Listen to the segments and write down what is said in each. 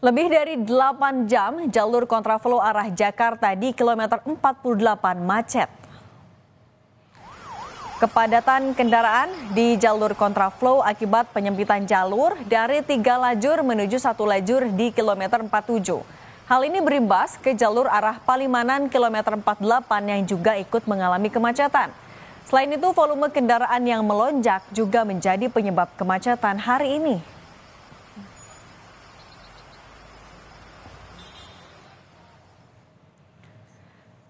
Lebih dari 8 jam jalur kontraflow arah Jakarta di kilometer 48 macet. Kepadatan kendaraan di jalur kontraflow akibat penyempitan jalur dari 3 lajur menuju 1 lajur di kilometer 47. Hal ini berimbas ke jalur arah Palimanan kilometer 48 yang juga ikut mengalami kemacetan. Selain itu, volume kendaraan yang melonjak juga menjadi penyebab kemacetan hari ini.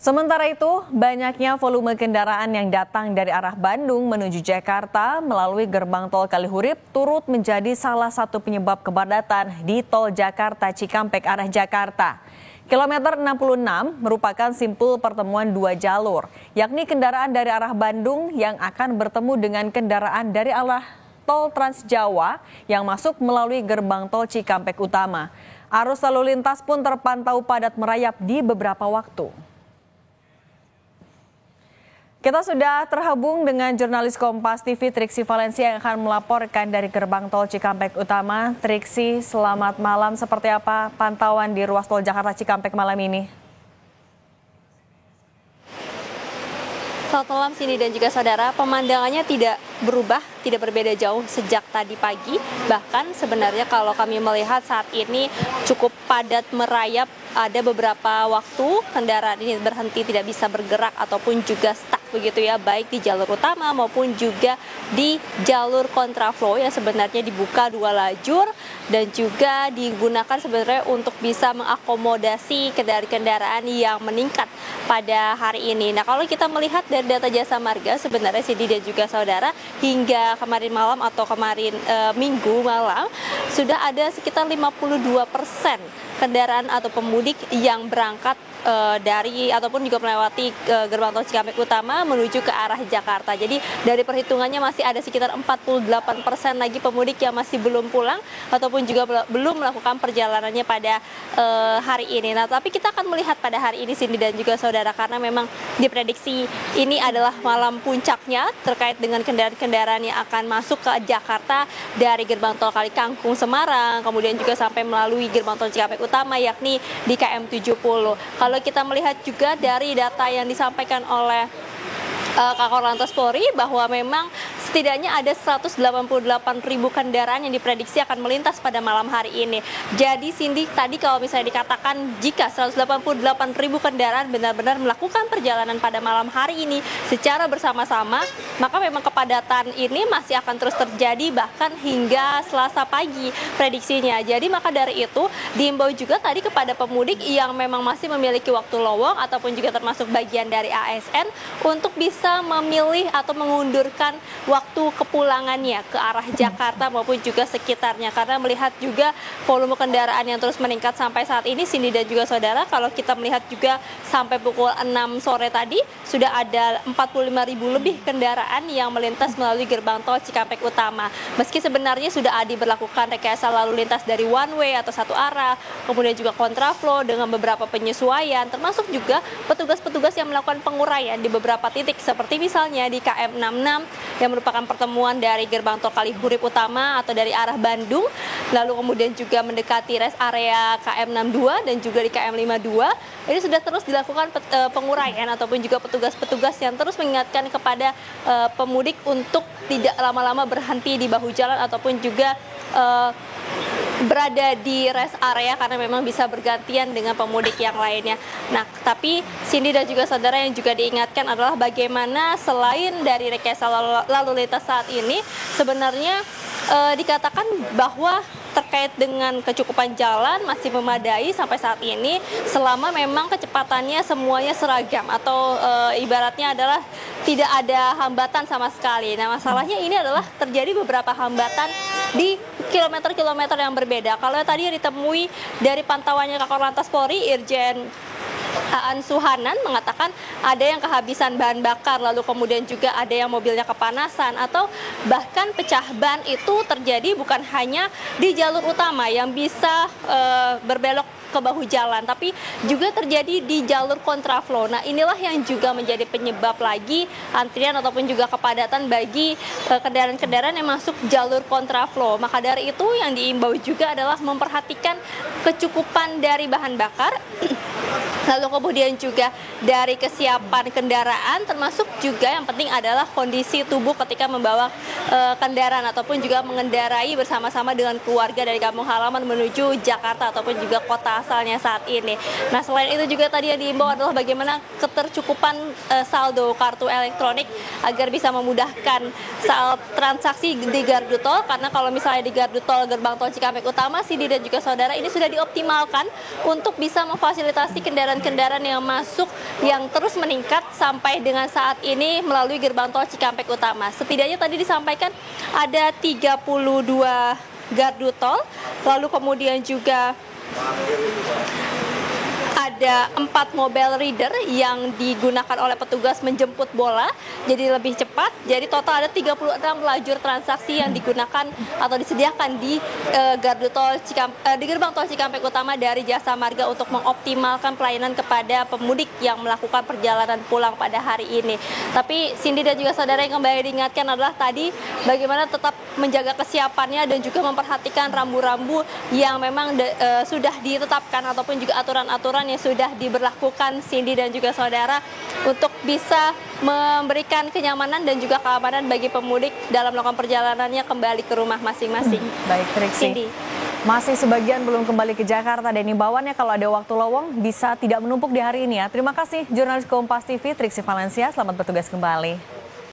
Sementara itu, banyaknya volume kendaraan yang datang dari arah Bandung menuju Jakarta melalui gerbang tol Kalihurip turut menjadi salah satu penyebab kepadatan di tol Jakarta Cikampek arah Jakarta. Kilometer 66 merupakan simpul pertemuan 2 jalur, yakni kendaraan dari arah Bandung yang akan bertemu dengan kendaraan dari arah tol Trans Jawa yang masuk melalui gerbang tol Cikampek Utama. Arus lalu lintas pun terpantau padat merayap di beberapa waktu. Kita sudah terhubung dengan jurnalis Kompas TV Triksi Valencia yang akan melaporkan dari gerbang tol Cikampek Utama. Triksi, selamat malam. Seperti apa pantauan di ruas tol Jakarta Cikampek malam ini? Selamat malam Cindy dan juga saudara, pemandangannya tidak berubah, tidak berbeda jauh sejak tadi pagi. Bahkan sebenarnya kalau kami melihat saat ini cukup padat merayap, ada beberapa waktu kendaraan ini berhenti tidak bisa bergerak ataupun juga stuck begitu ya, baik di jalur utama maupun juga di jalur kontraflow yang sebenarnya dibuka 2 lajur dan juga digunakan sebenarnya untuk bisa mengakomodasi kendaraan yang meningkat pada hari ini. Nah, kalau kita melihat dari data Jasa Marga sebenarnya Cindy dan juga saudara, hingga kemarin malam atau kemarin Minggu malam sudah ada sekitar 52% kendaraan atau pemudik yang berangkat dari ataupun juga melewati gerbang tol Cikampek Utama menuju ke arah Jakarta. Jadi dari perhitungannya masih ada sekitar 48% lagi pemudik yang masih belum pulang ataupun juga belum melakukan perjalanannya pada hari ini. Nah, tapi kita akan melihat pada hari ini Cindy dan juga saudara, karena memang diprediksi ini adalah malam puncaknya terkait dengan kendaraan-kendaraan yang akan masuk ke Jakarta dari gerbang tol Kalikangkung Semarang, kemudian juga sampai melalui gerbang tol Cikampek Utama yakni di KM 70. Kalau kita melihat juga dari data yang disampaikan oleh Kakor Lantas Polri bahwa memang setidaknya ada 188.000 kendaraan yang diprediksi akan melintas pada malam hari ini. Jadi Cindy, tadi kalau misalnya dikatakan jika 188.000 kendaraan benar-benar melakukan perjalanan pada malam hari ini secara bersama-sama, maka memang kepadatan ini masih akan terus terjadi bahkan hingga Selasa pagi prediksinya. Jadi maka dari itu diimbau juga tadi kepada pemudik yang memang masih memiliki waktu lowong ataupun juga termasuk bagian dari ASN untuk bisa memilih atau mengundurkan waktu kepulangannya ke arah Jakarta maupun juga sekitarnya, karena melihat juga volume kendaraan yang terus meningkat sampai saat ini Cindy dan juga saudara. Kalau kita melihat juga sampai pukul 6 sore tadi sudah ada 45.000 lebih kendaraan yang melintas melalui gerbang tol Cikampek Utama. Meski sebenarnya sudah diberlakukan rekayasa lalu lintas dari one way atau satu arah, kemudian juga kontraflow dengan beberapa penyesuaian, termasuk juga petugas-petugas yang melakukan penguraian di beberapa titik seperti misalnya di KM 66 yang merupakan pertemuan dari gerbang tol Kalihurip Utama atau dari arah Bandung, lalu kemudian juga mendekati rest area KM 62 dan juga di KM 52. Ini sudah terus dilakukan penguraian ataupun juga petugas-petugas yang terus mengingatkan kepada pemudik untuk tidak lama-lama berhenti di bahu jalan ataupun juga berada di rest area karena memang bisa bergantian dengan pemudik yang lainnya. Nah, tapi Cindy dan juga saudara yang juga diingatkan adalah bagaimana selain dari rekayasa lalu lintas saat ini sebenarnya dikatakan bahwa terkait dengan kecukupan jalan masih memadai sampai saat ini selama memang kecepatannya semuanya seragam atau ibaratnya adalah tidak ada hambatan sama sekali. Nah, masalahnya ini adalah terjadi beberapa hambatan di kilometer-kilometer yang berbeda. Kalau tadi yang ditemui dari pantauannya Kakor Lantas Polri, Irjen Aan Suhanan mengatakan ada yang kehabisan bahan bakar, lalu kemudian juga ada yang mobilnya kepanasan, atau bahkan pecah ban itu terjadi bukan hanya di jalur utama yang bisa berbelok ke bahu jalan, tapi juga terjadi di jalur kontraflow. Nah, inilah yang juga menjadi penyebab lagi antrian ataupun juga kepadatan bagi kendaraan-kendaraan yang masuk jalur kontraflow. Maka dari itu yang diimbau juga adalah memperhatikan kecukupan dari bahan bakar, lalu kemudian juga dari kesiapan kendaraan, termasuk juga yang penting adalah kondisi tubuh ketika membawa kendaraan ataupun juga mengendarai bersama-sama dengan keluarga dari kampung halaman menuju Jakarta ataupun juga kota asalnya saat ini. Nah, selain itu juga tadi yang diimbau adalah bagaimana ketercukupan saldo kartu elektronik agar bisa memudahkan saat transaksi di gardu tol, karena kalau misalnya di gardu tol gerbang tol Cikampek Utama, Sidi dan juga saudara, ini sudah dioptimalkan untuk bisa memfasilitasi kendaraan-kendaraan yang masuk yang terus meningkat sampai dengan saat ini melalui gerbang tol Cikampek Utama. Setidaknya tadi disampaikan ada 32 gardu tol, lalu kemudian juga ada 4 mobile reader yang digunakan oleh petugas menjemput bola, jadi lebih cepat. Jadi total ada 36 lajur transaksi yang digunakan atau disediakan di gardu tol di gerbang tol Cikampek Utama dari Jasa Marga untuk mengoptimalkan pelayanan kepada pemudik yang melakukan perjalanan pulang pada hari ini. Tapi Cindy dan juga saudara, yang kembali diingatkan adalah tadi bagaimana tetap menjaga kesiapannya dan juga memperhatikan rambu-rambu yang memang sudah ditetapkan ataupun juga aturan-aturan yang sudah diberlakukan, Cindy dan juga saudara, untuk bisa memberikan kenyamanan dan juga keamanan bagi pemudik dalam melakukan perjalanannya kembali ke rumah masing-masing. Baik, Triksi. Cindy. Masih sebagian belum kembali ke Jakarta, dan imbauannya kalau ada waktu lowong bisa tidak menumpuk di hari ini ya. Terima kasih jurnalis Kompas TV Triksi Valencia, selamat bertugas kembali.